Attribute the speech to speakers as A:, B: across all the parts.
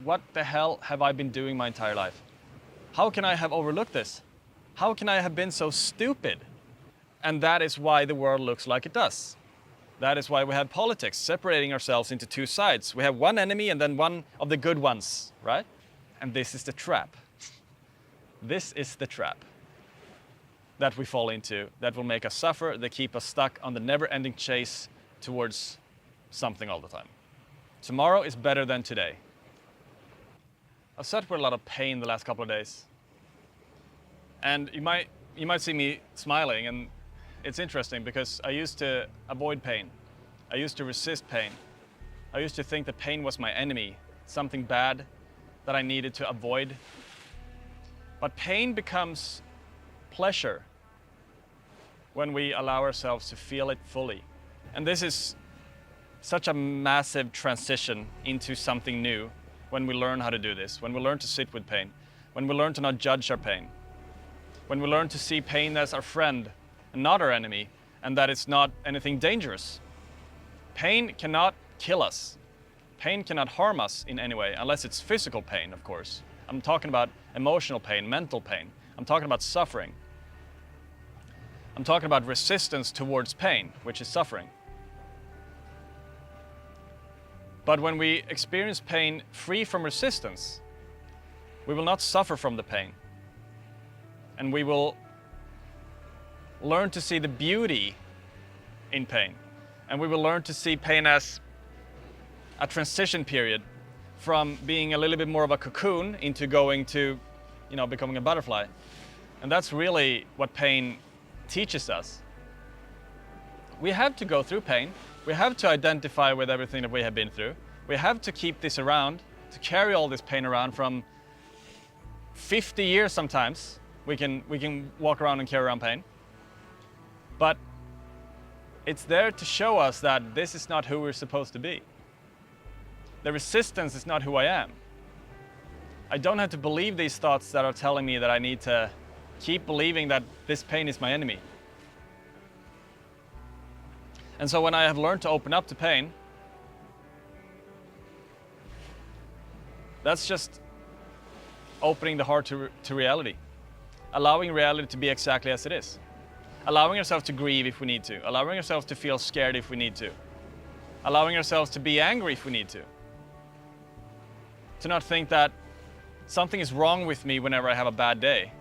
A: what the hell have I been doing my entire life? How can I have overlooked this? How can I have been so stupid? And that is why the world looks like it does. That is why we have politics separating ourselves into two sides. We have one enemy and then one of the good ones, right? And this is the trap. This is the trap that we fall into, that will make us suffer, that keep us stuck on the never-ending chase towards something all the time. Tomorrow is better than today. I've sat with a lot of pain the last couple of days. And you might see me smiling, and it's interesting because I used to avoid pain. I used to resist pain. I used to think that pain was my enemy, something bad that I needed to avoid. But pain becomes pleasure when we allow ourselves to feel it fully. And this is such a massive transition into something new when we learn how to do this, when we learn to sit with pain, when we learn to not judge our pain, when we learn to see pain as our friend and not our enemy, and that it's not anything dangerous. Pain cannot kill us. Pain cannot harm us in any way, unless it's physical pain, of course. I'm talking about emotional pain, mental pain. I'm talking about suffering. I'm talking about resistance towards pain, which is suffering. But when we experience pain free from resistance, we will not suffer from the pain. And we will learn to see the beauty in pain. And we will learn to see pain as a transition period from being a little bit more of a cocoon into going to, becoming a butterfly. And that's really what pain teaches us. We have to go through pain. We have to identify with everything that we have been through. We have to keep this around, to carry all this pain around from 50 years sometimes. We can walk around and carry around pain. But it's there to show us that this is not who we're supposed to be. The resistance is not who I am. I don't have to believe these thoughts that are telling me that I need to keep believing that this pain is my enemy. And so when I have learned to open up to pain, that's just opening the heart to reality. Allowing reality to be exactly as it is. Allowing ourselves to grieve if we need to. Allowing ourselves to feel scared if we need to. Allowing ourselves to be angry if we need to. To not think that something is wrong with me whenever I have a bad day.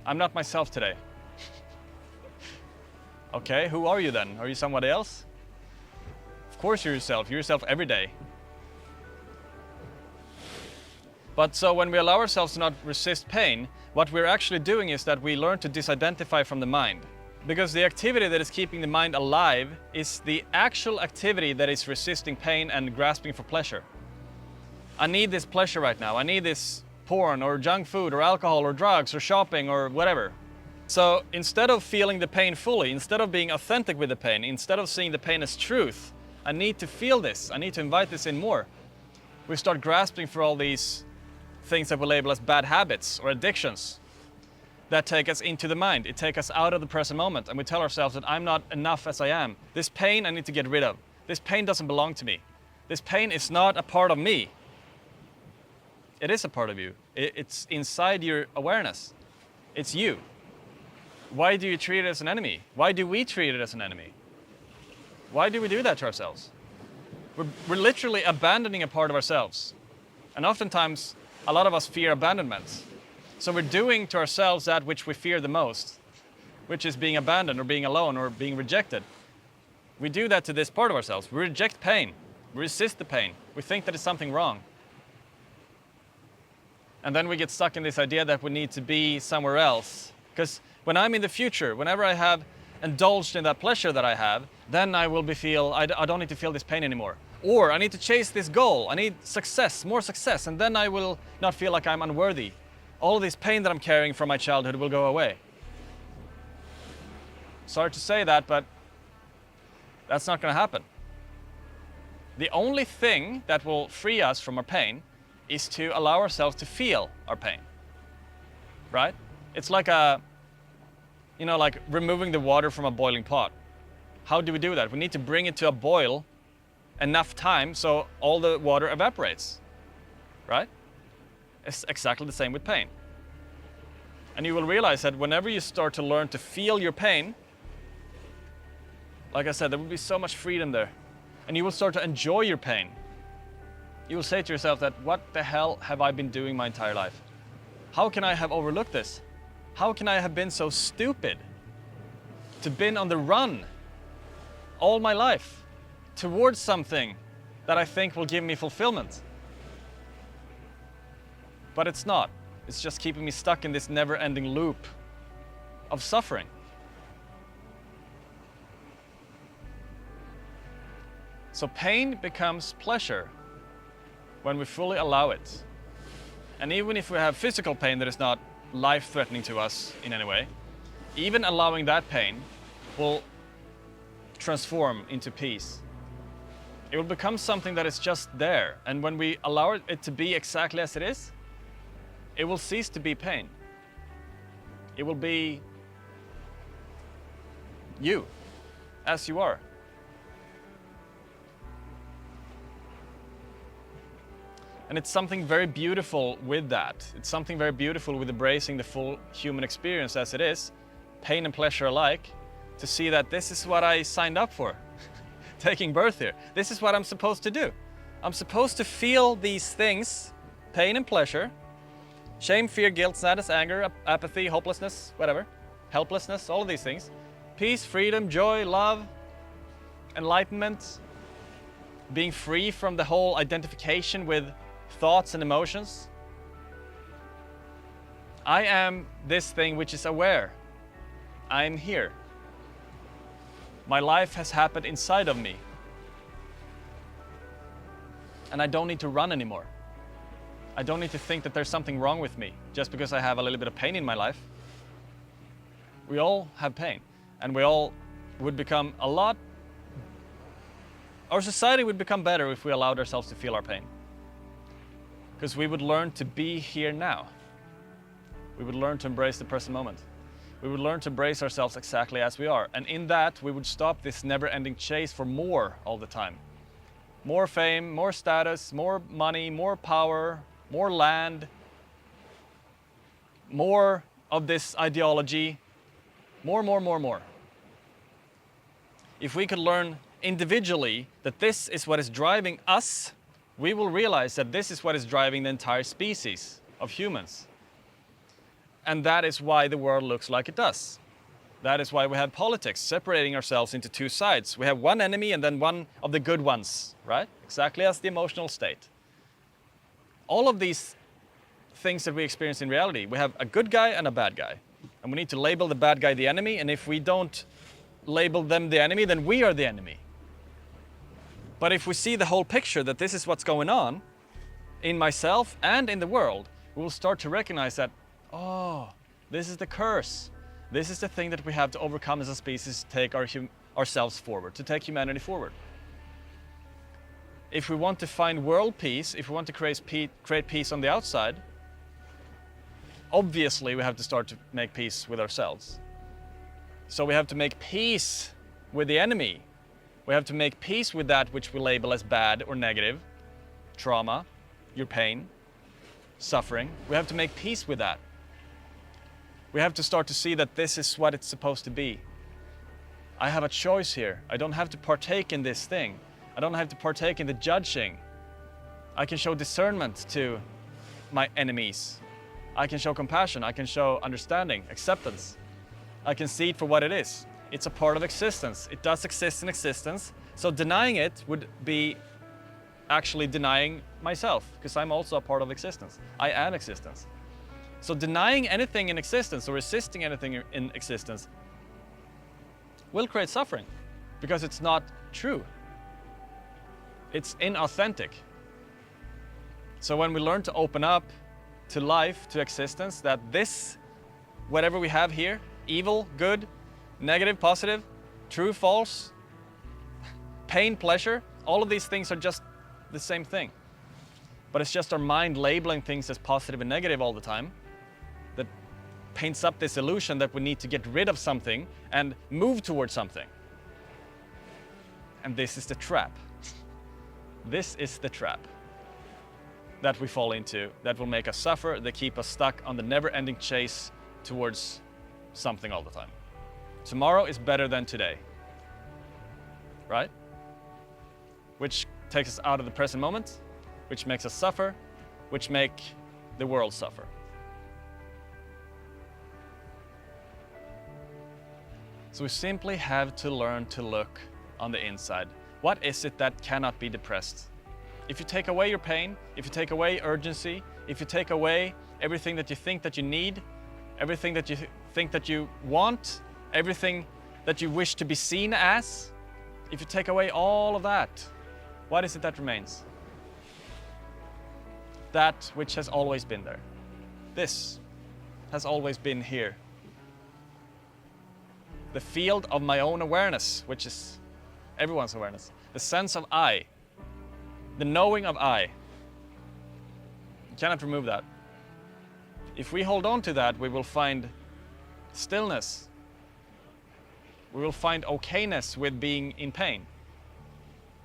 A: I'm not myself today. Okay, who are you then? Are you somebody else? Of course you're yourself. You're yourself every day. But so when we allow ourselves to not resist pain, what we're actually doing is that we learn to disidentify from the mind. Because the activity that is keeping the mind alive is the actual activity that is resisting pain and grasping for pleasure. I need this pleasure right now. I need this porn or junk food or alcohol or drugs or shopping or whatever. So instead of feeling the pain fully, instead of being authentic with the pain, instead of seeing the pain as truth, I need to feel this. I need to invite this in more. We start grasping for all these things that we label as bad habits or addictions that take us into the mind. It takes us out of the present moment, and we tell ourselves that I'm not enough as I am. This pain I need to get rid of. This pain doesn't belong to me. This pain is not a part of me. It is a part of you. It's inside your awareness. It's you. Why do you treat it as an enemy? Why do we treat it as an enemy? Why do we do that to ourselves? We're literally abandoning a part of ourselves. And oftentimes, a lot of us fear abandonment. So we're doing to ourselves that which we fear the most, which is being abandoned or being alone or being rejected. We do that to this part of ourselves. We reject pain. We resist the pain. We think that it's something wrong. And then we get stuck in this idea that we need to be somewhere else. Because when I'm in the future, whenever I have indulged in that pleasure that I have, then I don't need to feel this pain anymore. Or I need to chase this goal. I need success, more success, and then I will not feel like I'm unworthy. All of this pain that I'm carrying from my childhood will go away. Sorry to say that, but that's not going to happen. The only thing that will free us from our pain is to allow ourselves to feel our pain, right? It's like like removing the water from a boiling pot. How do we do that? We need to bring it to a boil enough time so all the water evaporates, right? It's exactly the same with pain. And you will realize that whenever you start to learn to feel your pain, like I said, there will be so much freedom there. And you will start to enjoy your pain. You will say to yourself that, what the hell have I been doing my entire life? How can I have overlooked this? How can I have been so stupid to been on the run all my life towards something that I think will give me fulfillment? But it's not. It's just keeping me stuck in this never-ending loop of suffering. So pain becomes pleasure when we fully allow it. And even if we have physical pain that is not life-threatening to us in any way, even allowing that pain will transform into peace. It will become something that is just there. And when we allow it to be exactly as it is, it will cease to be pain. It will be you, as you are. And it's something very beautiful with that. It's something very beautiful with embracing the full human experience as it is, pain and pleasure alike, to see that this is what I signed up for, taking birth here. This is what I'm supposed to do. I'm supposed to feel these things, pain and pleasure, shame, fear, guilt, sadness, anger, apathy, hopelessness, whatever, helplessness, all of these things. Peace, freedom, joy, love, enlightenment, being free from the whole identification with thoughts and emotions. I am this thing which is aware. I am here. My life has happened inside of me. And I don't need to run anymore. I don't need to think that there's something wrong with me just because I have a little bit of pain in my life. We all have pain, and we all would become our society would become better if we allowed ourselves to feel our pain. Because we would learn to be here now. We would learn to embrace the present moment. We would learn to embrace ourselves exactly as we are. And in that, we would stop this never-ending chase for more all the time. More fame, more status, more money, more power, more land, more of this ideology, more. If we could learn individually that this is what is driving us, we will realize that this is what is driving the entire species of humans. And that is why the world looks like it does. That is why we have politics separating ourselves into two sides. We have one enemy and then one of the good ones, right? Exactly as the emotional state. All of these things that we experience in reality, we have a good guy and a bad guy. And we need to label the bad guy the enemy, and if we don't label them the enemy, then we are the enemy. But if we see the whole picture, that this is what's going on in myself and in the world, we will start to recognize that, oh, this is the curse. This is the thing that we have to overcome as a species to take ourselves forward, to take humanity forward. If we want to find world peace, if we want to create peace on the outside, obviously we have to start to make peace with ourselves. So we have to make peace with the enemy. We have to make peace with that which we label as bad or negative, trauma, your pain, suffering. We have to make peace with that. We have to start to see that this is what it's supposed to be. I have a choice here. I don't have to partake in this thing. I don't have to partake in the judging. I can show discernment to my enemies. I can show compassion. I can show understanding, acceptance. I can see it for what it is. It's a part of existence. It does exist in existence. So denying it would be actually denying myself, because I'm also a part of existence. I am existence. So denying anything in existence or resisting anything in existence will create suffering, because it's not true. It's inauthentic. So when we learn to open up to life, to existence, that this, whatever we have here, evil, good, negative, positive, true, false, pain, pleasure, all of these things are just the same thing. But it's just our mind labeling things as positive and negative all the time that paints up this illusion that we need to get rid of something and move towards something. And this is the trap. This is the trap. that we fall into that will make us suffer, that keep us stuck on the never-ending chase towards something all the time. Tomorrow is better than today, right? Which takes us out of the present moment, which makes us suffer, which make the world suffer. So we simply have to learn to look on the inside. What is it that cannot be depressed? If you take away your pain, if you take away urgency, if you take away everything that you think that you need, everything that you think that you want, everything that you wish to be seen as, if you take away all of that, what is it that remains? That which has always been there. This has always been here. The field of my own awareness, which is everyone's awareness. The sense of I. The knowing of I. You cannot remove that. If we hold on to that, we will find stillness. We will find okayness with being in pain.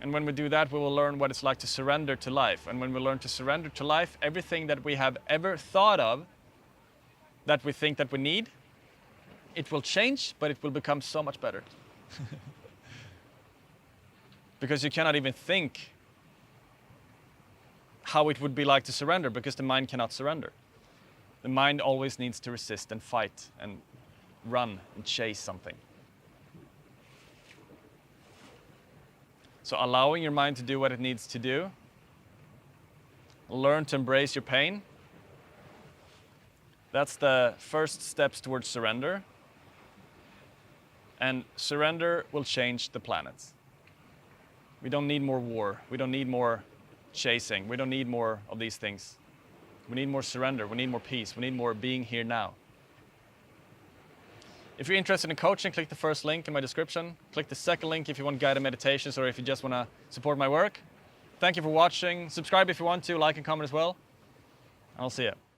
A: And when we do that, we will learn what it's like to surrender to life. And when we learn to surrender to life, everything that we have ever thought of that we think that we need, it will change, but it will become so much better. Because you cannot even think how it would be like to surrender, because the mind cannot surrender. The mind always needs to resist and fight and run and chase something. So allowing your mind to do what it needs to do, learn to embrace your pain, that's the first steps towards surrender. And surrender will change the planet. We don't need more war. We don't need more chasing. We don't need more of these things. We need more surrender. We need more peace. We need more being here now. If you're interested in coaching, click the first link in my description. Click the second link if you want guided meditations or if you just want to support my work. Thank you for watching. Subscribe if you want to, like and comment as well. I'll see you.